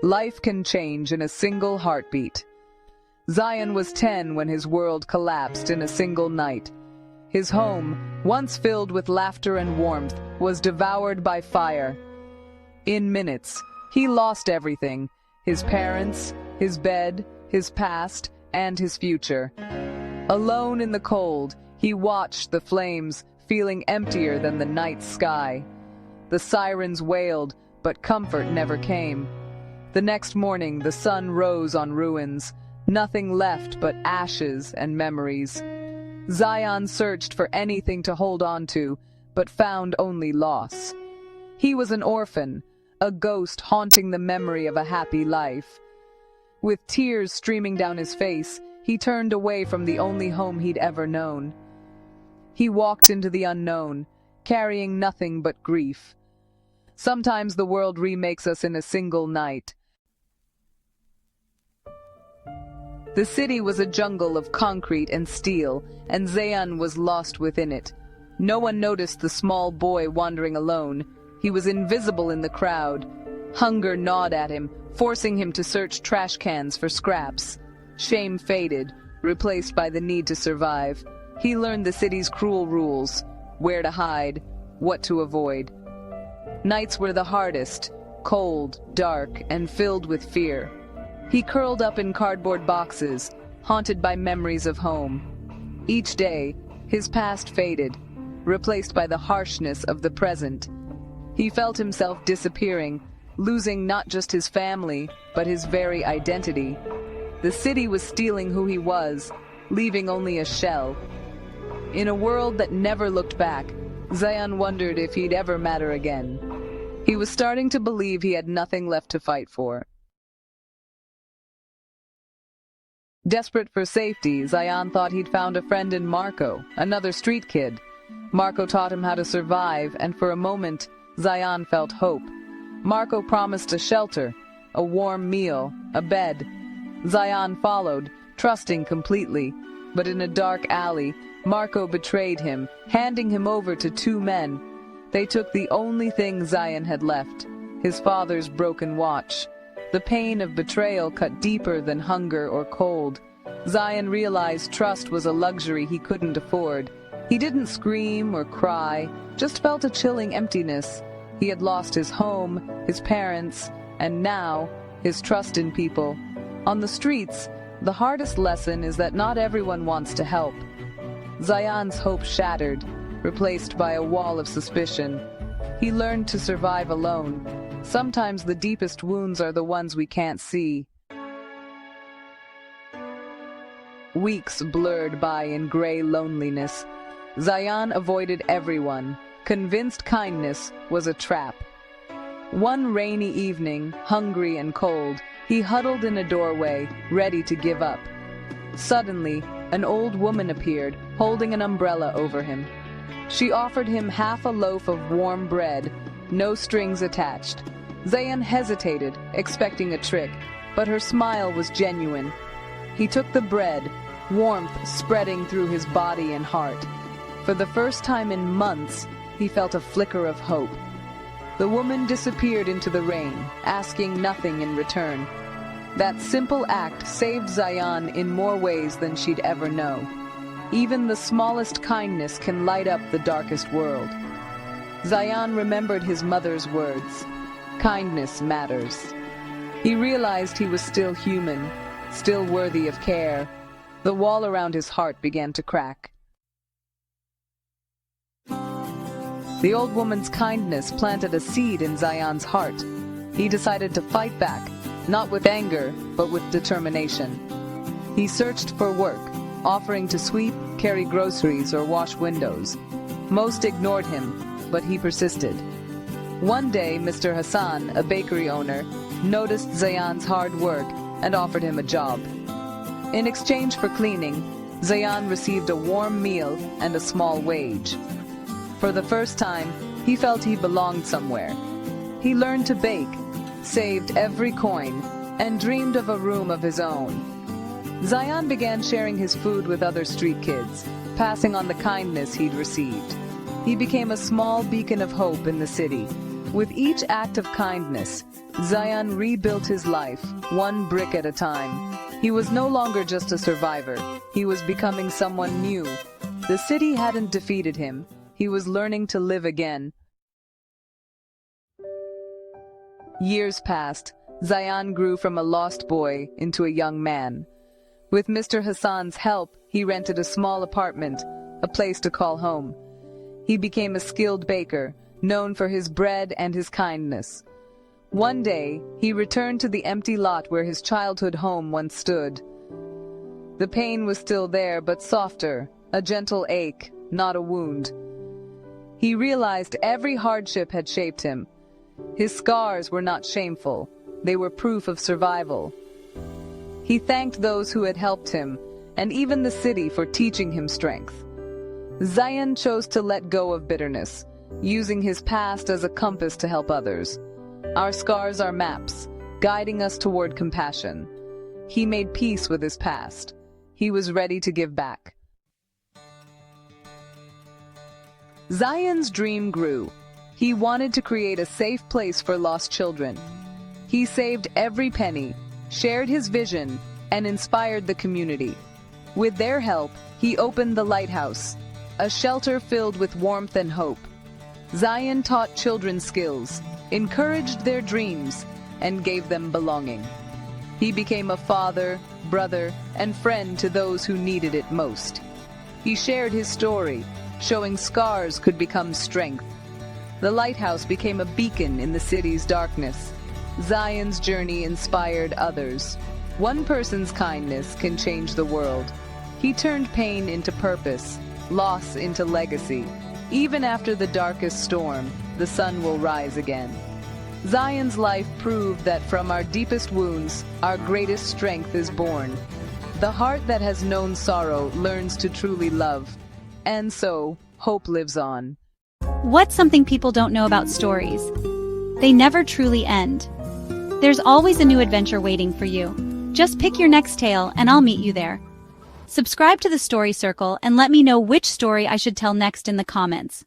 Life can change in a single heartbeat. Zion was 10 when his world collapsed in a single night. His home, once filled with laughter and warmth, was devoured by fire. In minutes, he lost everything: his parents, his bed, his past, and his future. Alone in the cold, he watched the flames, feeling emptier than the night sky. The sirens wailed, but comfort never came. The next morning, the sun rose on ruins, nothing left but ashes and memories. Zion searched for anything to hold on to, but found only loss. He was an orphan, a ghost haunting the memory of a happy life. With tears streaming down his face, he turned away from the only home he'd ever known. He walked into the unknown, carrying nothing but grief. Sometimes the world remakes us in a single night. The city was a jungle of concrete and steel, and Zion was lost within it. No one noticed the small boy wandering alone. He was invisible in the crowd. Hunger gnawed at him, forcing him to search trash cans for scraps. Shame faded, replaced by the need to survive. He learned the city's cruel rules: where to hide, what to avoid. Nights were the hardest, cold, dark, and filled with fear. He curled up in cardboard boxes, haunted by memories of home. Each day, his past faded, replaced by the harshness of the present. He felt himself disappearing, losing not just his family, but his very identity. The city was stealing who he was, leaving only a shell. In a world that never looked back, Zion wondered if he'd ever matter again. He was starting to believe he had nothing left to fight for. Desperate for safety, Zion thought he'd found a friend in Marco, another street kid. Marco taught him how to survive, and for a moment, Zion felt hope. Marco promised a shelter, a warm meal, a bed. Zion followed, trusting completely. But in a dark alley, Marco betrayed him, handing him over to two men. They took the only thing Zion had left: his father's broken watch. The pain of betrayal cut deeper than hunger or cold. Zion realized trust was a luxury he couldn't afford. He didn't scream or cry, just felt a chilling emptiness. He had lost his home, his parents, and now, his trust in people. On the streets, the hardest lesson is that not everyone wants to help. Zion's hope shattered, replaced by a wall of suspicion. He learned to survive alone. Sometimes the deepest wounds are the ones we can't see. Weeks blurred by in gray loneliness. Zion avoided everyone, convinced kindness was a trap. One rainy evening, hungry and cold, he huddled in a doorway, ready to give up. Suddenly, an old woman appeared, holding an umbrella over him. She offered him half a loaf of warm bread, no strings attached. Zion hesitated, expecting a trick, but her smile was genuine. He took the bread, warmth spreading through his body and heart. For the first time in months, he felt a flicker of hope. The woman disappeared into the rain, asking nothing in return. That simple act saved Zion in more ways than she'd ever know. Even the smallest kindness can light up the darkest world. Zion remembered his mother's words: kindness matters. He realized he was still human, still worthy of care. The wall around his heart began to crack. The old woman's kindness planted a seed in Zion's heart. He decided to fight back, not with anger, but with determination. He searched for work, offering to sweep, carry groceries, or wash windows. Most ignored him, but he persisted. One day, Mr. Hassan, a bakery owner, noticed Zion's hard work and offered him a job. In exchange for cleaning, Zion received a warm meal and a small wage. For the first time, he felt he belonged somewhere. He learned to bake, saved every coin, and dreamed of a room of his own. Zion began sharing his food with other street kids, passing on the kindness he'd received. He became a small beacon of hope in the city. With each act of kindness, Zion rebuilt his life, one brick at a time. He was no longer just a survivor. He was becoming someone new. The city hadn't defeated him. He was learning to live again. Years passed. Zion grew from a lost boy into a young man. With Mr. Hassan's help, he rented a small apartment, a place to call home. He became a skilled baker, known for his bread and his kindness. One day, he returned to the empty lot where his childhood home once stood. The pain was still there, but softer, a gentle ache, not a wound. He realized every hardship had shaped him. His scars were not shameful. They were proof of survival. He thanked those who had helped him, and even the city for teaching him strength. Zion chose to let go of bitterness, using his past as a compass to help others. Our scars are maps, guiding us toward compassion. He made peace with his past. He was ready to give back. Zion's dream grew. He wanted to create a safe place for lost children. He saved every penny, shared his vision, and inspired the community. With their help, he opened the lighthouse, a shelter filled with warmth and hope. Zion taught children skills, encouraged their dreams, and gave them belonging. He became a father, brother, and friend to those who needed it most. He shared his story, showing scars could become strength. The lighthouse became a beacon in the city's darkness. Zion's journey inspired others. One person's kindness can change the world. He turned pain into purpose, loss into legacy. Even after the darkest storm, the sun will rise again. Zion's life proved that from our deepest wounds, our greatest strength is born. The heart that has known sorrow learns to truly love. And so, hope lives on. What's something people don't know about stories? They never truly end. There's always a new adventure waiting for you. Just pick your next tale and I'll meet you there. Subscribe to the Story Circle and let me know which story I should tell next in the comments.